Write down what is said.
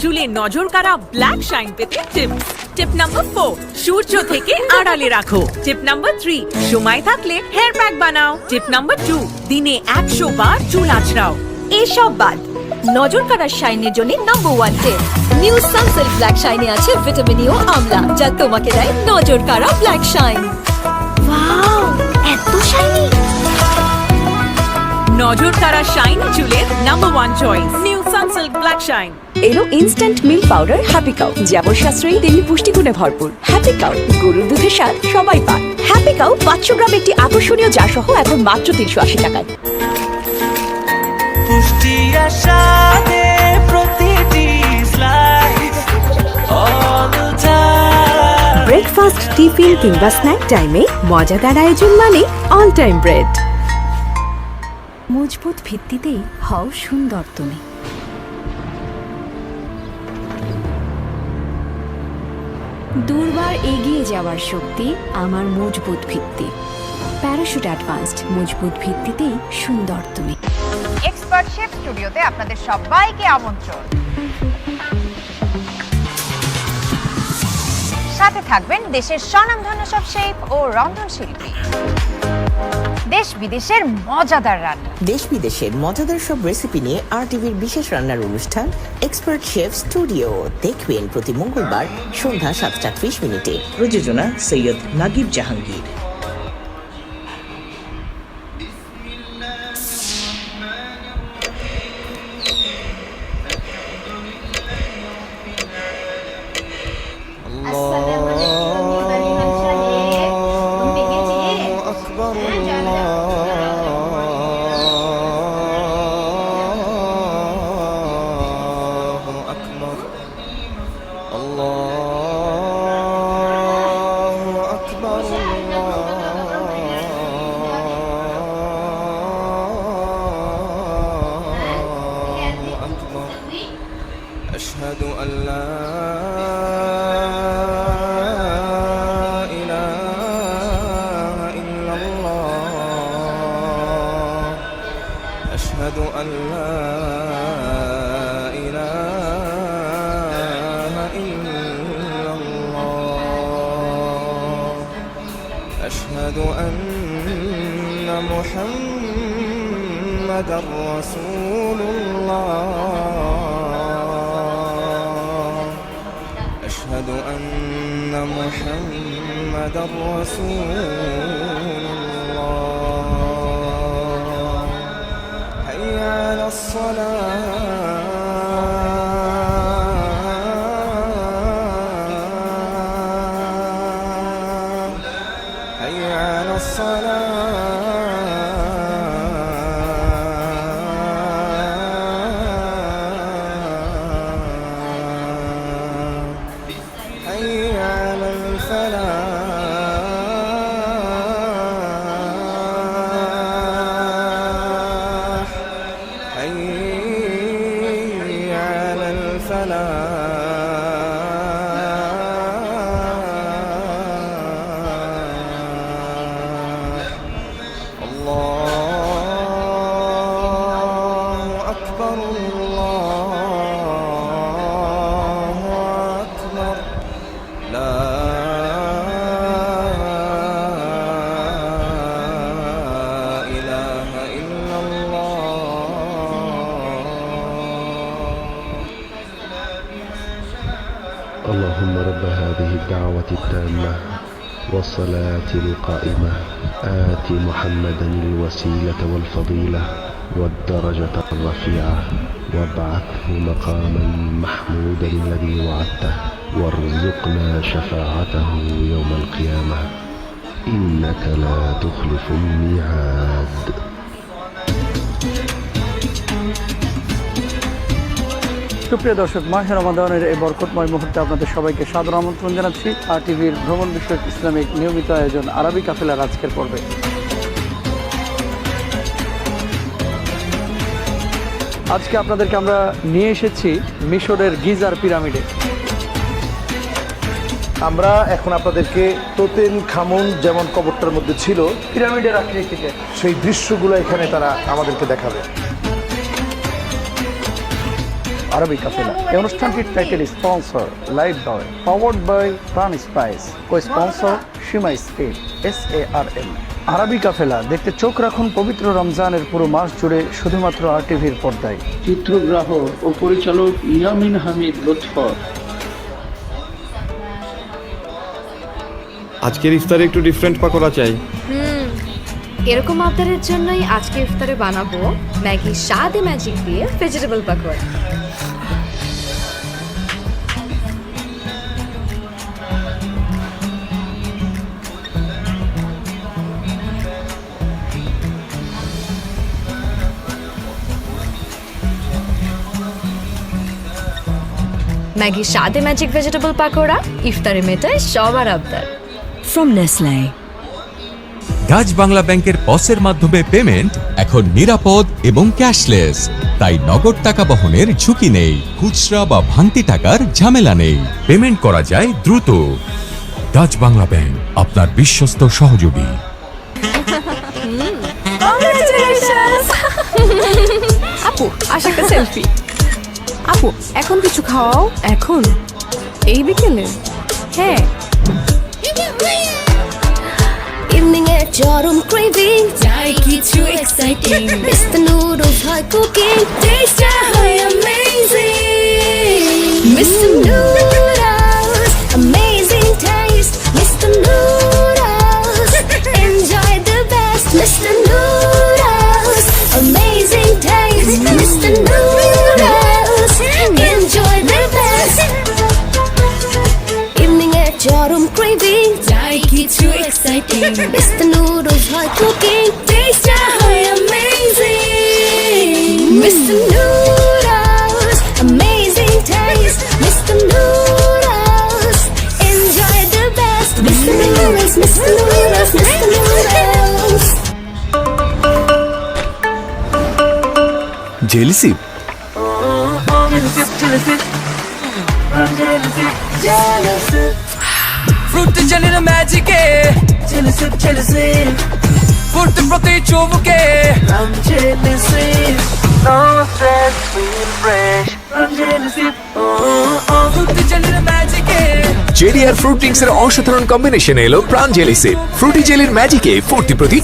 চুলে নজর কাড়া ব্ল্যাক শাইন পেতে টিপস। টিপ নাম্বার 4, সূর্য থেকে আড়ালে রাখো। টিপ নাম্বার 3, সময় থাকলে হেয়ার প্যাক বানাও। টিপ নাম্বার 2, দিনে 100 বার চুল আঁচড়াও। এসব বাদ নজর কাড়ার শাইনের জন্য নাম্বার 1 টিপ, নিউ সানসিল্ক ব্ল্যাক শাইনে আছে ভিটামিন ই ও আমলা, যা তোমাকে দেয় নজর কাড়া ব্ল্যাক শাইন। ওয়াও, এত শাইনি! নজর কাড়া শাইন চুলের number 1 choice, new Sunsilk black shine. এলো instant milk powder Happy Cow, যেমন সাশ্রয়ী তেমনি পুষ্টিগুণে ভরপুর। হ্যাপি কাউ, গরুর দুধের স্বাদ সবাই পায়। হ্যাপি কাউ 500 গ্রাম একটি আকর্ষণীয় জার সহ এখন মাত্র 380 টাকায়। পুষ্টি আশাতে প্রতিটি slice all the time. Breakfast, tiffin কিংবা স্ন্যাক টাইমে মজাদার আয়োজন মানে অল টাইম ব্রেড। মজবুত ভিত্তিতেই হও সুন্দর তুমি। দুর্বার এগিয়ে যাওয়ার শক্তি আমার মজবুত ভিত্তি। প্যারাশুট অ্যাডভান্সড, মজবুত ভিত্তিতেই সুন্দর তুমি। এক্সপার্ট শেফ স্টুডিওতে আপনাদের সবাইকে আমন্ত্রণ। সাথে থাকবেন দেশের স্বনামধন্য সব শেফ ও রন্ধনশিল্পী। দেশ বিদেশের মজাদার রান্না, দেশ বিদেশের মজাদার সব রেসিপি নিয়ে RTVর বিশেষ রান্নার অনুষ্ঠান এক্সপার্ট শেফ স্টুডিও দেখবেন প্রতি মঙ্গলবার সন্ধ্যা 7:30 প্রযোজনা সৈয়দ নাগিব জাহাঙ্গীর। أشهد أن لا إله إلا الله أشهد أن لا إله إلا الله أشهد أن محمدًا رسول الله أشهد أن محمدًا رسول الله حي على الصلاة حي على الصلاة حي على الفلاح حي على الفلاح الله أكبر الله أكبر لا إله إلا الله اللهم رب هذه الدعوة التامة والصلاة القائمة آت محمدا الوسيلة والفضيلة والدرجة الرفيعة وابعثه مقاما محمودا الذي وعدته وارزقنا شفاعته يوم القيامة إنك لا تخلف الميعاد। সুপ্রিয় দর্শক, মাহে রমাদানের এই বরকতময় মুহূর্তে আপনাদের সবাইকে সাদর আমন্ত্রণ জানাচ্ছি RTVর ভ্রমণ বিষয়ক ইসলামিক নিয়মিত আয়োজন আরবি কাফেলার আজকের পর্বে। আজকে আপনাদেরকে আমরা নিয়ে এসেছি মিশরের গিজার পিরামিডে। আমরা এখন আপনাদেরকে তোতেন খামুন যেমন কবরটার মধ্যে ছিল পিরামিডের আকৃতিতে সেই দৃশ্যগুলো এখানে তারা আমাদেরকে দেখাবে। আরবি কাফেলা। এই অনুষ্ঠানটির title sponsor Lifebuoy, powered by Pran Spice, co sponsor Seema স্টেট SARM। আরবি কাফেলা দেখতে চোখ রাখুন পবিত্র রমজানের পুরো মাস জুড়ে শুধুমাত্র RTVর পর্দায়। চিত্রগ্রাহক ও পরিচালক ইয়ামিন হামিদ লুৎফর। আজকের ইফতারে একটু ডিফারেন্ট পাকোড়া চাই। এরকম আবদারের জন্যই আজকে ইফতারে বানাবো ম্যাগি স্বাদে ম্যাজিক দিয়ে ভেজিটেবল পাকোড়া। ম্যাগি স্বাদে ম্যাজিক ভেজিটেবল পাকোড়া ইফতারে মেটায় সবার আবদার। From Nestle. ডাচ বাংলা ব্যাংকের পসের মাধ্যমে পেমেন্ট এখন নিরাপদ এবং ক্যাশলেস, তাই নগদ টাকা বহনের ঝুঁকি নেই, খুচরা বা ভাঙতি টাকার ঝামেলা নেই, পেমেন্ট করা যায় দ্রুত। ডাচ বাংলা ব্যাংক, আপনার বিশ্বস্ত সহযোগী। আপু আসে একটা সেলফি। আপু এখন কিছু খাওয়াও। এখন এই বিকেলে? হ্যাঁ। ইভিনিং এর চরম ক্রেভিং, চাই কিছু এক্সাইটিং, মিস্টার নুডলস হয় কুকিং, টেস্টটা হয় amazing, Mr Noodles amazing taste, Mr Noodles enjoy the best, Mr Noodles amazing taste, Mr Noodles enjoy the best. Evening এর চরম ক্রেভিং, চাই কিছু এক্সাইটিং, মিস্টার নুডলস হয় কুকিং, টেস্টটা হয় amazing, Mr Noodles amazing taste, Mr Noodles enjoy the best, Mr Noodles, Mr Noodles, Mr Noodles. জেলিসি fruit जलिन magic jelly sip फुट प्रति चुबके no stress feel fresh fruit जलिन मैजिक জেলি আর ফ্রুট ড্রিঙ্কসের অসাধারণ কম্বিনেশন এলো প্রাণ জেলি সিপ। ফ্রুটি জেলির ম্যাজিকে ফুর্তি প্রতি